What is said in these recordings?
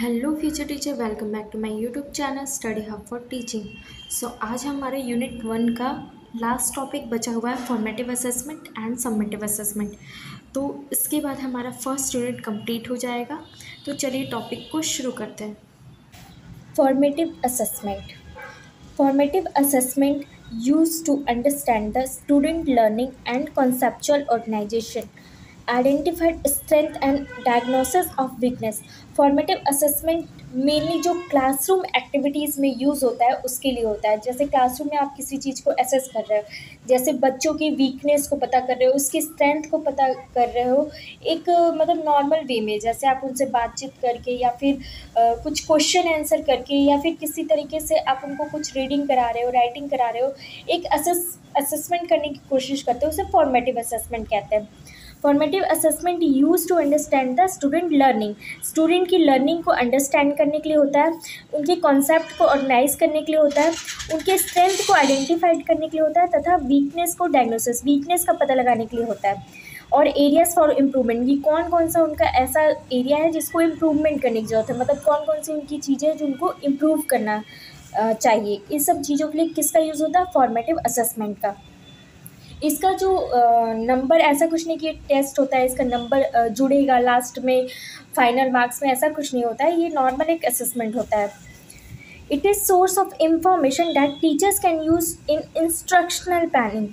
Hello future teacher, welcome back to my YouTube channel study hub for teaching. आज हमारे unit 1 का last topic बचा हुआ है formative assessment and submissive assessment. तो इसके बाद हमारा फर्स्ट यूनिट कंप्लीट हो जाएगा। तो चलिए टॉपिक को शुरू करते हैं। Formative assessment. Formative assessment used to understand the student learning and conceptual organization, identified strength and diagnosis of weakness. Formative assessment mainly जो क्लासरूम एक्टिविटीज़ में यूज़ होता है उसके लिए होता है। जैसे क्लासरूम में आप किसी चीज़ को असेस कर रहे हो, जैसे बच्चों की वीकनेस को पता कर रहे हो, उसकी स्ट्रेंथ को पता कर रहे हो, एक मतलब नॉर्मल वे में, जैसे आप उनसे बातचीत करके या फिर कुछ क्वेश्चन आंसर करके या फिर किसी तरीके से आप उनको कुछ रीडिंग करा रहे हो, राइटिंग करा रहे हो, एक असेसमेंट करने की कोशिश करते हो, उसे फॉर्मेटिव असेसमेंट कहते हैं। Formative assessment use to understand the student learning, student की लर्निंग को अंडरस्टैंड करने के लिए होता है, उनके कॉन्सेप्ट को ऑर्गेनाइज करने के लिए होता है, उनके स्ट्रेंथ को आइडेंटिफाइड करने के लिए होता है तथा वीकनेस को डायग्नोसिस, वीकनेस का पता लगाने के लिए होता है, और एरियाज फॉर इम्प्रूवमेंट, ये कौन कौन सा उनका ऐसा एरिया है जिसको इम्प्रूवमेंट करने की जरूरत है, मतलब कौन कौन सी उनकी चीज़ें हैं जो उनको इम्प्रूव करना चाहिए। इस सब चीज़ों के लिए किसका यूज़ होता है? फॉर्मेटिव असेसमेंट का। इसका जो नंबर, ऐसा कुछ नहीं कि टेस्ट होता है इसका नंबर जुड़ेगा लास्ट में फाइनल मार्क्स में, ऐसा कुछ नहीं होता है। ये नॉर्मल एक असेसमेंट होता है। It is source of information that teachers can use in instructional planning.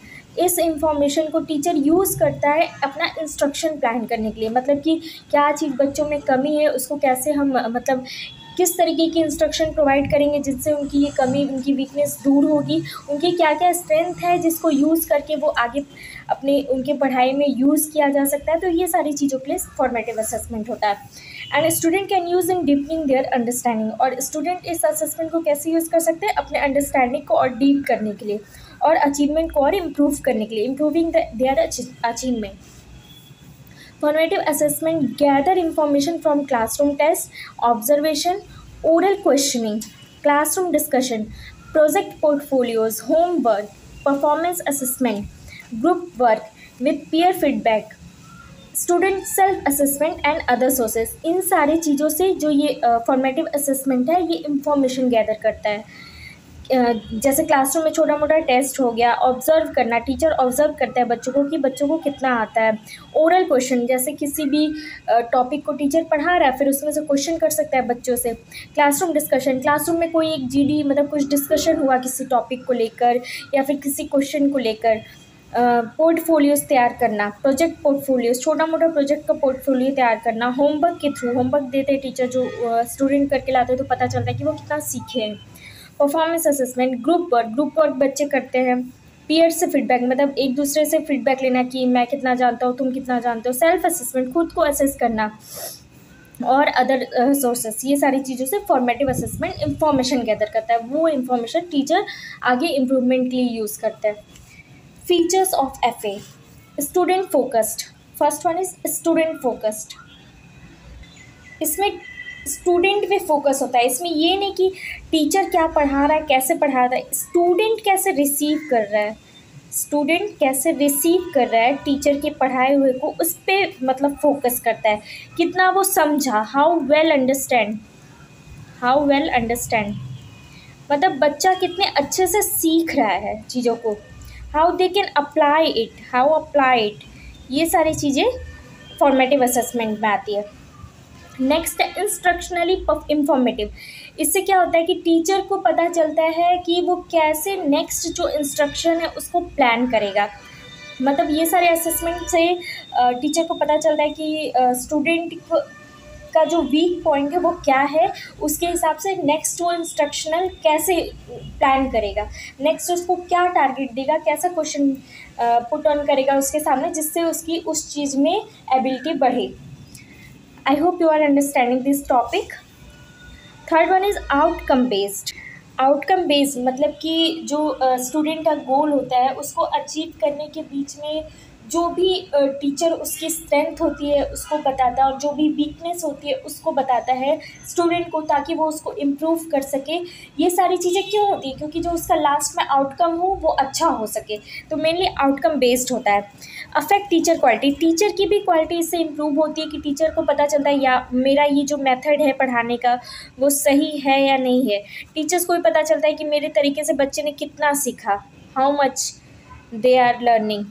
इस इंफॉर्मेशन को टीचर यूज़ करता है अपना इंस्ट्रक्शन प्लान करने के लिए, मतलब कि क्या चीज़ बच्चों में कमी है, उसको कैसे हम मतलब किस तरीके की इंस्ट्रक्शन प्रोवाइड करेंगे जिससे उनकी ये कमी, उनकी वीकनेस दूर होगी, उनकी क्या क्या स्ट्रेंथ है जिसको यूज़ करके वो आगे अपने उनके पढ़ाई में यूज़ किया जा सकता है। तो ये सारी चीज़ों के लिए फॉर्मेटिव असेसमेंट होता है। And student can use in deepening their understanding, और स्टूडेंट इस असेसमेंट को कैसे यूज़ कर सकते हैं? अपने अंडरस्टैंडिंग को और डीप करने के लिए और अचीवमेंट को और इम्प्रूव करने के लिए, improving there achievement. Formative assessment gather information from classroom tests, observation, oral questioning, classroom discussion, project portfolios, homework, performance assessment, group work with peer feedback, student self assessment and other sources. इन सारी चीज़ों से जो ये formative assessment है ये information gather करता है। जैसे क्लासरूम में छोटा मोटा टेस्ट हो गया, ऑब्जर्व करना, टीचर ऑब्जर्व करता है बच्चों को कि बच्चों को कितना आता है। ओरल क्वेश्चन, जैसे किसी भी टॉपिक को टीचर पढ़ा रहा है फिर उसमें से क्वेश्चन कर सकता है बच्चों से। क्लासरूम डिस्कशन, क्लासरूम में कोई एक जीडी मतलब कुछ डिस्कशन हुआ किसी टॉपिक को लेकर या फिर किसी क्वेश्चन को लेकर। पोर्टफोलियोज़ तैयार करना, प्रोजेक्ट पोर्टफोलियोज़, छोटा मोटा प्रोजेक्ट का पोर्टफोलियो तैयार करना। होमवर्क के थ्रू, होमवर्क देते हैं टीचर, जो स्टूडेंट करके लाते हैं तो पता चलता है कि वो कितना सीखे हैं। परफॉर्मेंस असेसमेंट, ग्रुप वर्क बच्चे करते हैं। पीयर से फीडबैक, मतलब एक दूसरे से फीडबैक लेना कि मैं कितना जानता हूँ, तुम कितना जानते हो। सेल्फ असेसमेंट, खुद को असेस करना, और अदर सोर्सेस। ये सारी चीज़ों से फॉर्मेटिव असेसमेंट इंफॉर्मेशन गैदर करता है, वो इंफॉर्मेशन टीचर आगे इम्प्रूवमेंट के लिए यूज़ करता है। Features of FA, student focused. First one is student focused. इसमें स्टूडेंट पे फोकस होता है। इसमें ये नहीं कि टीचर क्या पढ़ा रहा है, कैसे पढ़ा रहा है, स्टूडेंट कैसे रिसीव कर रहा है, स्टूडेंट कैसे रिसीव कर रहा है टीचर के पढ़ाए हुए को, उस पर मतलब फोकस करता है। कितना वो समझा, how well understand, how well understand, मतलब बच्चा कितने अच्छे से सीख रहा है चीज़ों को। How they can apply it, how apply it, ये सारी चीज़ें फॉर्मेटिव असेसमेंट में आती है। नेक्स्ट है इंस्ट्रक्शनली इंफॉर्मेटिव। इससे क्या होता है कि टीचर को पता चलता है कि वो कैसे नेक्स्ट जो इंस्ट्रक्शन है उसको प्लान करेगा। मतलब ये सारे असेसमेंट से टीचर को पता चलता है कि स्टूडेंट का जो वीक पॉइंट है वो क्या है, उसके हिसाब से नेक्स्ट वो इंस्ट्रक्शनल कैसे प्लान करेगा, नेक्स्ट उसको क्या टारगेट देगा, कैसा क्वेश्चन पुट ऑन करेगा उसके सामने जिससे उसकी उस चीज़ में एबिलिटी बढ़े। I hope you are understanding this topic. Third one is outcome based. Outcome based मतलब कि जो स्टूडेंट का गोल होता है उसको अचीव करने के बीच में जो भी टीचर उसकी स्ट्रेंथ होती है उसको बताता है और जो भी वीकनेस होती है उसको बताता है स्टूडेंट को, ताकि वो उसको इम्प्रूव कर सके। ये सारी चीज़ें क्यों होती है? क्योंकि जो उसका लास्ट में आउटकम हो वो अच्छा हो सके, तो मेनली आउटकम बेस्ड होता है। अफेक्ट टीचर क्वालिटी, टीचर की भी क्वालिटी इससे इम्प्रूव होती है कि टीचर को पता चलता है या मेरा ये जो मेथड है पढ़ाने का वो सही है या नहीं है। टीचर्स को भी पता चलता है कि मेरे तरीके से बच्चे ने कितना सीखा, how much they are learning,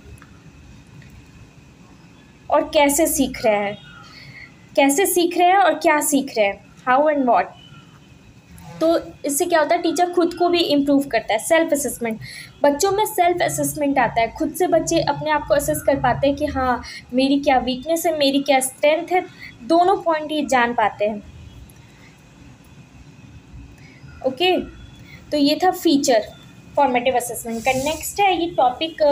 और कैसे सीख रहे हैं, और क्या सीख रहे हैं, हाउ एंड व्हाट। तो इससे क्या होता है, टीचर खुद को भी इम्प्रूव करता है। सेल्फ असेसमेंट, बच्चों में सेल्फ असेसमेंट आता है, खुद से बच्चे अपने आप को असेस कर पाते हैं कि हाँ मेरी क्या वीकनेस है, मेरी क्या स्ट्रेंथ है, दोनों पॉइंट ये जान पाते हैं। ओके, तो ये था फीचर फॉर्मेटिव असेसमेंट का। नेक्स्ट है ये topic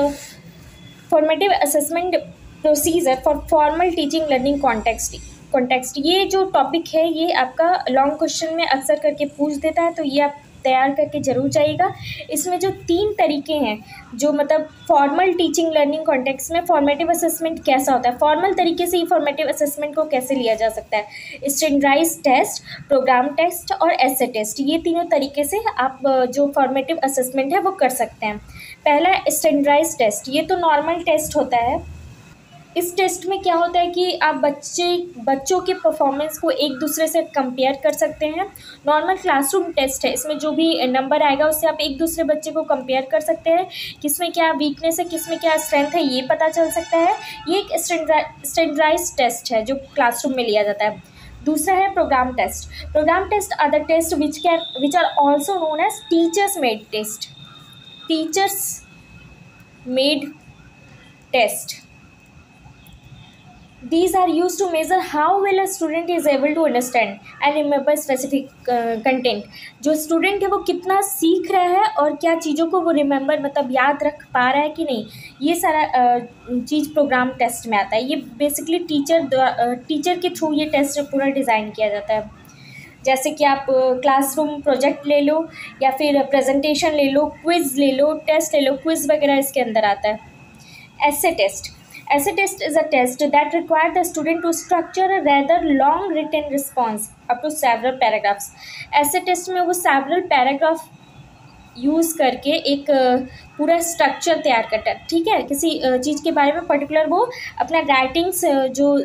formative assessment procedure for formal teaching learning context. ये जो टॉपिक है ये आपका लॉन्ग क्वेश्चन में अक्सर करके पूछ देता है, तो ये आप तैयार करके जरूर जाइएगा। इसमें जो 3 तरीके हैं, जो मतलब फॉर्मल टीचिंग लर्निंग कॉन्टेक्स्ट में फॉर्मेटिव असेसमेंट कैसा होता है, फॉर्मल तरीके से ही फॉर्मेटिव असेसमेंट को कैसे लिया जा सकता है। स्टैंडर्डाइज्ड टेस्ट, प्रोग्राम टेस्ट और एसे टेस्ट, ये तीनों तरीके से आप जो फॉर्मेटिव असेसमेंट है वो कर सकते हैं। पहला स्टैंडर्डाइज्ड टेस्ट, ये तो नॉर्मल टेस्ट होता है। इस टेस्ट में क्या होता है कि आप बच्चों के परफॉर्मेंस को एक दूसरे से कंपेयर कर सकते हैं। नॉर्मल क्लासरूम टेस्ट है, इसमें जो भी नंबर आएगा उससे आप एक दूसरे बच्चे को कंपेयर कर सकते हैं, किसमें क्या वीकनेस है, किसमें क्या स्ट्रेंथ है, ये पता चल सकता है। ये एक स्टैंडर्डाइज्ड टेस्ट है जो क्लासरूम में लिया जाता है। दूसरा है programme test. Programme test are the test which are also known as teachers made test. Teachers made test, these are used to measure how well a student is able to understand and remember specific content। जो student है वो कितना सीख रहा है और क्या चीज़ों को वो रिमेंबर मतलब याद रख पा रहा है कि नहीं, ये सारा चीज़ प्रोग्राम टेस्ट में आता है। ये बेसिकली टीचर के थ्रू ये टेस्ट पूरा डिज़ाइन किया जाता है। जैसे कि आप क्लासरूम प्रोजेक्ट ले लो या फिर प्रेजेंटेशन ले लो, क्विज़ ले लो, टेस्ट ले लो, क्विज़ वगैरह इसके अंदर आता है। ऐसे test, Essay test is a test that requires the student to structure a rather long written response up to several paragraphs। Essay test में वो several paragraph यूज़ करके एक पूरा स्ट्रक्चर तैयार करता है, ठीक है, किसी चीज़ के बारे में पर्टिकुलर वो अपना राइटिंग्स जो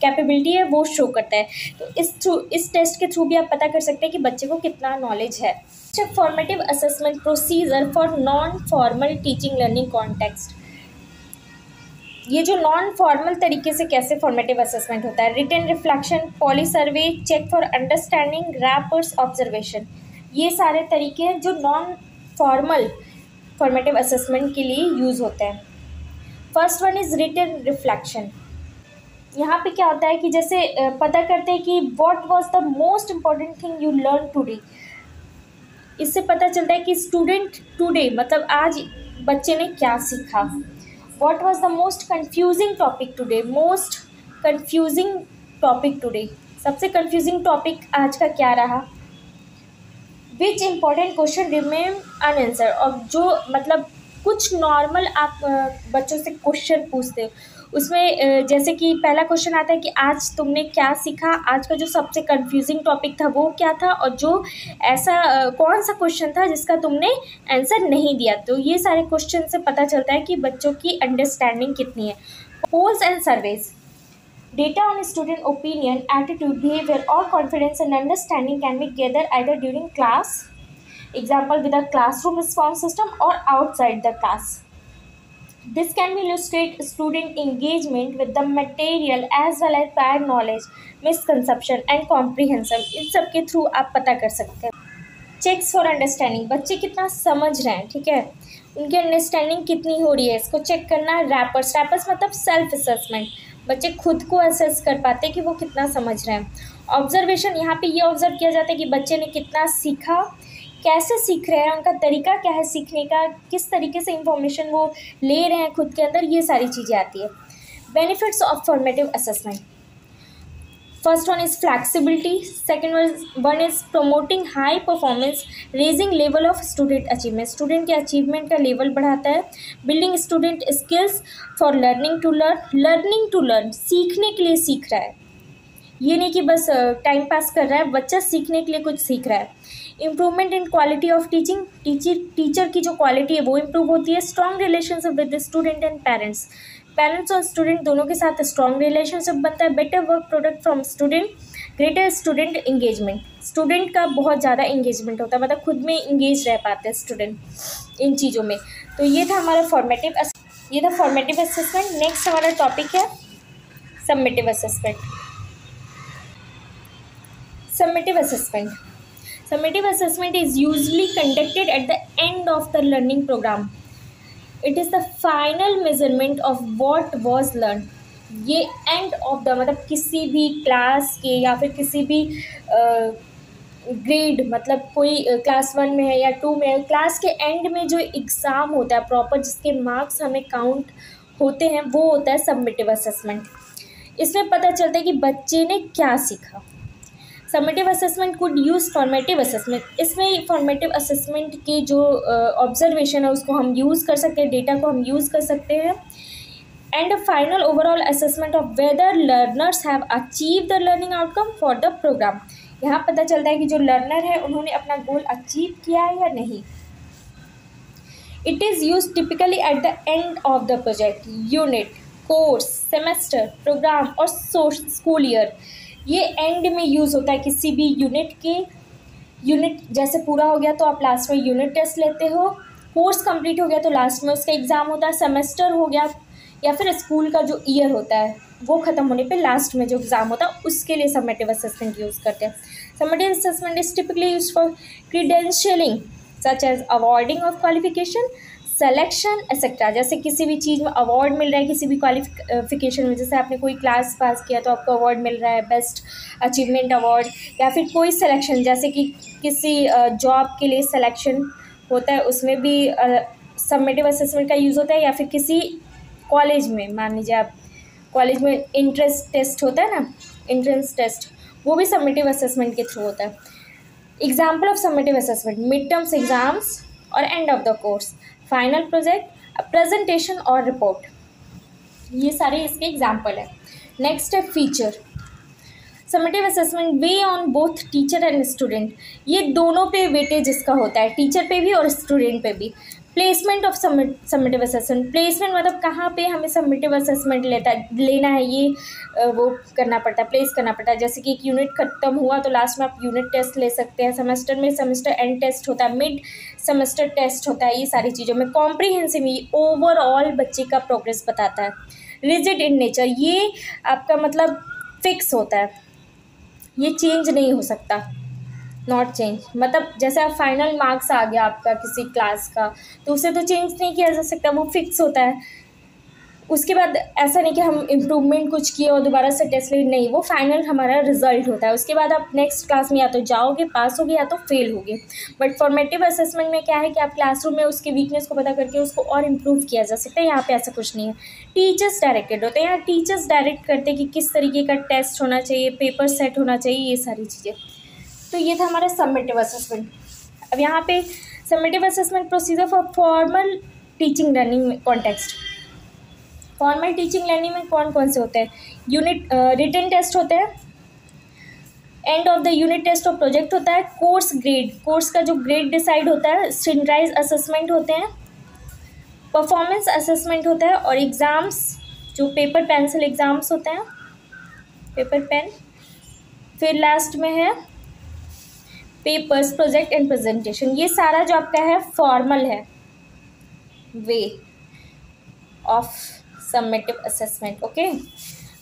कैपेबिलिटी है वो शो करता है। तो इस टेस्ट के थ्रू भी आप पता कर सकते हैं कि बच्चे को कितना नॉलेज है। Formative assessment procedure for non formal teaching learning context. ये जो नॉन फॉर्मल तरीके से कैसे फॉर्मेटिव असेसमेंट होता है, written reflection, poly survey, check for understanding, wrappers observation, ये सारे तरीके हैं जो नॉन फॉर्मल फॉर्मेटिव असेसमेंट के लिए यूज़ होते हैं। First one is written reflection. यहाँ पे क्या होता है कि जैसे पता करते हैं कि what was the most important thing you learn today. इससे पता चलता है कि स्टूडेंट टुडे मतलब आज बच्चे ने क्या सीखा। What was the most confusing topic today? Most confusing topic today, सबसे confusing topic आज का क्या रहा। Which important question remain unanswered, और जो मतलब कुछ नॉर्मल आप बच्चों से क्वेश्चन पूछते हो उसमें जैसे कि पहला क्वेश्चन आता है कि आज तुमने क्या सीखा, आज का जो सबसे कंफ्यूजिंग टॉपिक था वो क्या था, और जो ऐसा कौन सा क्वेश्चन था जिसका तुमने आंसर नहीं दिया। तो ये सारे क्वेश्चन से पता चलता है कि बच्चों की अंडरस्टैंडिंग कितनी है। Polls and surveys, data on student opinion, attitude, behaviour और confidence and understanding can be gather either during class, example with a classroom response system, or outside the class. This can illustrate student engagement with the material as well as prior knowledge, misconception and comprehension। इन सब के through आप पता कर सकते हैं। Checks for understanding, बच्चे कितना समझ रहे हैं, ठीक है, उनकी अंडरस्टैंडिंग कितनी हो रही है, इसको चेक करना। रैपर्स मतलब सेल्फ असेसमेंट, बच्चे खुद को असेस कर पाते हैं कि वो कितना समझ रहे हैं। ऑब्जर्वेशन, यहाँ पे ये ऑब्जर्व किया जाता है कि बच्चे ने कितना सीखा, कैसे सीख रहे हैं, उनका तरीका क्या है सीखने का, किस तरीके से इंफॉर्मेशन वो ले रहे हैं खुद के अंदर, ये सारी चीज़ें आती है। Benefits of formative assessment, First one is flexibility. One is promoting high performance, raising level of student achievement. Student के achievement का level बढ़ाता है. Building student skills for learning to learn. सीखने के लिए सीख रहा है, ये नहीं कि बस टाइम पास कर रहा है, बच्चा सीखने के लिए कुछ सीख रहा है. Improvement in quality of teaching. Teacher की जो क्वालिटी है वो इम्प्रूव होती है. Strong relationship with student and parents और स्टूडेंट दोनों के साथ स्ट्रॉन्ग रिलेशनशिप बनता है. Better work product from student. Greater student engagement. Student का बहुत ज़्यादा इंगेजमेंट होता है, मतलब खुद में इंगेज रह पाते हैं स्टूडेंट इन चीज़ों में. तो ये था हमारा फॉर्मेटिव असेसमेंट. नेक्स्ट हमारा टॉपिक है submissive assessment. Summative assessment is usually conducted at the end of the learning program. It is the final measurement of what was learned. ये end of the मतलब किसी भी क्लास के या फिर किसी भी ग्रेड, मतलब कोई क्लास 1 में है या 2 में है, क्लास के एंड में जो एग्ज़ाम होता है प्रॉपर, जिसके मार्क्स हमें काउंट होते हैं, वो होता है सबमिटिव असेसमेंट. इसमें पता चलता है कि बच्चे ने क्या सीखा. Summative assessment could use formative assessment. इसमें फॉर्मेटिव असेसमेंट के जो ऑब्जर्वेशन है उसको हम यूज़ कर सकते हैं, डेटा को हम यूज़ कर सकते हैं. And a final overall assessment of whether learners have achieve the learning outcome for the programme. यहाँ पता चलता है कि जो लर्नर है उन्होंने अपना गोल अचीव किया है या नहीं. It is use typically at the end of the project, unit, course, semester, programme और स्कूल ईयर. ये एंड में यूज़ होता है किसी भी यूनिट जैसे पूरा हो गया तो आप लास्ट में यूनिट टेस्ट लेते हो. कोर्स कंप्लीट हो गया तो लास्ट में उसका एग्ज़ाम होता है. सेमेस्टर हो गया या फिर स्कूल का जो ईयर होता है वो ख़त्म होने पे लास्ट में जो एग्ज़ाम होता है उसके लिए समेटिव असेसमेंट यूज़ करते हैं. Summative assessment is typically use for credentialing such as awarding of qualification, selection etcetera. जैसे किसी भी चीज़ में अवार्ड मिल रहा है, किसी भी क्वालिफिकेशन में, जैसे आपने कोई क्लास पास किया तो आपको अवार्ड मिल रहा है, बेस्ट अचीवमेंट अवार्ड, या फिर कोई सिलेक्शन जैसे कि किसी जॉब के लिए सिलेक्शन होता है, उसमें भी सबमिटिव असेसमेंट का यूज़ होता है. या फिर किसी कॉलेज में, मान लीजिए आप कॉलेज में एंट्रेंस टेस्ट होता है ना, एंट्रेंस टेस्ट, वो भी सबमिटिव असेसमेंट के थ्रू होता है. Example of summative assessment: mid terms exams और end of the course, final project, presentation और रिपोर्ट. ये सारे इसके एग्जाम्पल है. नेक्स्ट है feature. Summative assessment weigh on both teacher and student. ये दोनों पे वेटेज इसका होता है, टीचर पे भी और स्टूडेंट पे भी. Placement of summative assessment. Placement मतलब कहाँ पे हमें समेटिव असेसमेंट लेना है, ये वो करना पड़ता है, प्लेस करना पड़ता है. जैसे कि एक यूनिट खत्म हुआ तो लास्ट में आप यूनिट टेस्ट ले सकते हैं. सेमेस्टर में सेमेस्टर एंड टेस्ट होता है, मिड सेमेस्टर टेस्ट होता है. ये सारी चीज़ों में कॉम्प्रिहेंसिव ओवरऑल बच्चे का प्रोग्रेस बताता है. रिजिड इन नेचर, ये आपका मतलब फिक्स होता है, ये चेंज नहीं हो सकता. नॉट चेंज मतलब जैसे आप फाइनल मार्क्स आ गया आपका किसी क्लास का तो उसे तो चेंज नहीं किया जा सकता, वो फिक्स होता है. उसके बाद ऐसा नहीं कि हम इम्प्रूवमेंट कुछ किए और दोबारा से टेस्ट ले, नहीं, वो फाइनल हमारा रिजल्ट होता है. उसके बाद आप नेक्स्ट क्लास में या तो जाओगे, पास होगे, या तो फेल होगे. बट फॉर्मेटिव असेसमेंट में क्या है कि आप क्लासरूम में उसके वीकनेस को पता करके उसको और इम्प्रूव किया जा सकता है. यहाँ पे ऐसा कुछ नहीं है. टीचर्स डायरेक्टेड होते हैं, यहाँ टीचर्स डायरेक्ट करते हैं कि किस तरीके का टेस्ट होना चाहिए, पेपर सेट होना चाहिए, ये सारी चीज़ें. तो ये था हमारा समेटिव असेसमेंट. अब यहाँ पे summative assessment procedure for formal teaching learning context. Formal teaching learning में कौन कौन से होते हैं? यूनिट रिटन टेस्ट होते हैं, end of the unit test और प्रोजेक्ट होता है, कोर्स ग्रेड, कोर्स का जो ग्रेड डिसाइड होता है, स्टैंडर्डाइज असेसमेंट होते हैं, परफॉर्मेंस असेसमेंट होता है, और एग्ज़ाम्स जो पेपर पेंसिल एग्ज़ाम्स होते हैं, पेपर पेन. फिर लास्ट में है पेपर्स, प्रोजेक्ट एंड प्रेजेंटेशन. ये सारा जो आपका है फॉर्मल है way of summative assessment. Okay,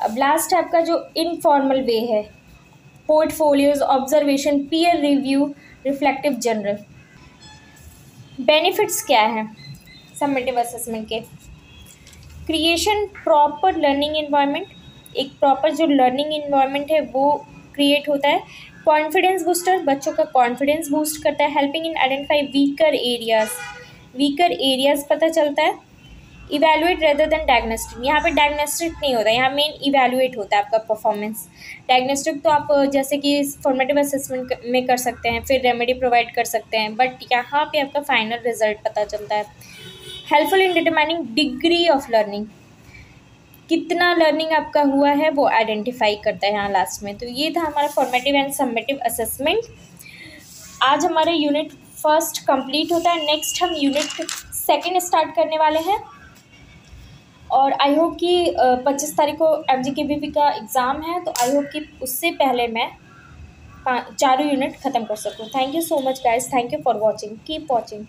अब लास्ट है आपका जो इनफॉर्मल वे है, portfolios, observation, peer review, reflective journal. Benefits क्या हैं समेटिव असेसमेंट के? क्रिएशन प्रॉपर लर्निंग इन्वायरमेंट, एक प्रॉपर जो लर्निंग इन्वायरमेंट है वो क्रिएट होता है. कॉन्फिडेंस बूस्टर, बच्चों का कॉन्फिडेंस बूस्ट करता है. Helping in identify weaker areas, weaker areas पता चलता है. Evaluate rather than diagnostic. यहाँ पे डायग्नोस्टिक नहीं होता, यहाँ मेन इवैल्यूएट होता है आपका परफॉर्मेंस। डायग्नोस्टिक तो आप जैसे कि फॉर्मेटिव असेसमेंट में कर सकते हैं, फिर रेमेडी प्रोवाइड कर सकते हैं, बट यहाँ पे आपका फाइनल रिजल्ट पता चलता है। Helpful in determining degree of learning, कितना लर्निंग आपका हुआ है वो आइडेंटिफाई करता है यहाँ लास्ट में। तो ये था हमारा फॉर्मेटिव एंड समेटिव असेसमेंट। आज हमारा यूनिट फर्स्ट कंप्लीट होता है। नेक्स्ट हम यूनिट सेकंड स्टार्ट करने वाले हैं, और आई होप कि 25 तारीख को MGKVP का एग्ज़ाम है, तो आई होप कि उससे पहले मैं चारों यूनिट ख़त्म कर सकूँ। Thank you so much guys, thank you for watching, keep watching.